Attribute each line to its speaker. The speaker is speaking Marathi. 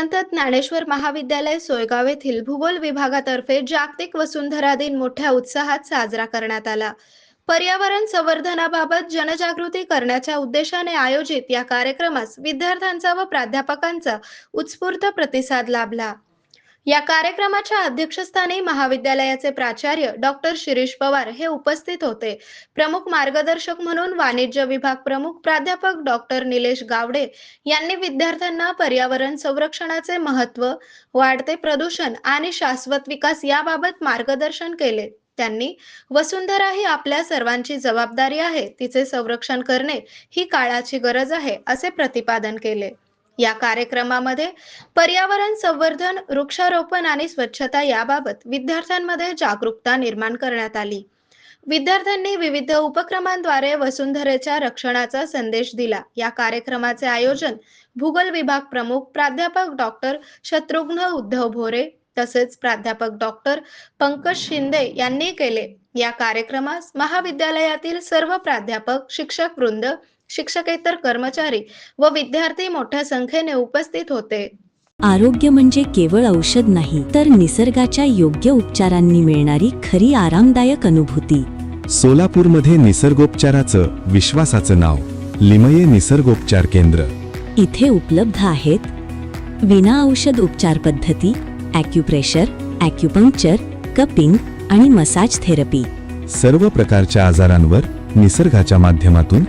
Speaker 1: संत ज्ञानेश्वर महाविद्यालय सोयगाव येथील भूगोल विभागातर्फे जागतिक वसुंधरा दिन मोठ्या उत्साहात साजरा करण्यात आला। पर्यावरण संवर्धनाबाबत जनजागृती करण्याच्या उद्देशाने आयोजित या कार्यक्रमास विद्यार्थ्यांचा व प्राध्यापकांचा उत्स्फूर्त प्रतिसाद लाभला। या कार्यक्रमाच्या अध्यक्षस्थानी महाविद्यालयाचे प्राचार्य डॉक्टर शिरीष पवार हे उपस्थित होते। प्रमुख मार्गदर्शक म्हणून वाणिज्य विभाग प्रमुख प्राध्यापक डॉक्टर निलेश गावडे यांनी विद्यार्थ्यांना पर्यावरण संरक्षणाचे महत्त्व, वाढते प्रदूषण आणि शाश्वत विकास याबाबत मार्गदर्शन केले। त्यांनी वसुंधरा ही आपल्या सर्वांची जबाबदारी आहे, तिचे संरक्षण करणे ही काळाची गरज आहे असे प्रतिपादन केले। या कार्यक्रमामध्ये पर्यावरण संवर्धन, वृक्षारोपण आणि स्वच्छता याबाबत विद्यार्थ्यांमध्ये जागरूकता निर्माण करण्यात आली। विद्यार्थ्यांनी विविध उपक्रमांद्वारे वसुंधरेच्या रक्षणाचा संदेश दिला। या कार्यक्रमाचे आयोजन भूगोल विभाग प्रमुख प्राध्यापक डॉक्टर शत्रुघ्न उद्धव भोरे तसेच प्राध्यापक डॉक्टर पंकज शिंदे यांनी केले। या कार्यक्रमास महाविद्यालयातील सर्व प्राध्यापक, शिक्षक वृंद, शिक्षकेतर कर्मचारी व विद्यार्थी मोठ्या संख्येने उपस्थित होते।
Speaker 2: आरोग्य म्हणजे केवळ औषध नाही, तर निसर्गाच्या योग्य उपचारांनी मिळणारी खरी आरामदायक अनुभूती।
Speaker 3: सोलापूरमध्ये निसर्गोपचाराचं विश्वासाचं नाव लिमये निसर्गोपचार केंद्र।
Speaker 2: इथे उपलब्ध आहेत विना औषध उपचार पद्धती, ॲक्युप्रेशर, ॲक्युपंक्चर, कपिंग आणि मसाज थेरपी।
Speaker 3: सर्व प्रकारच्या आजारांवर निसर्गाच्या माध्यमातून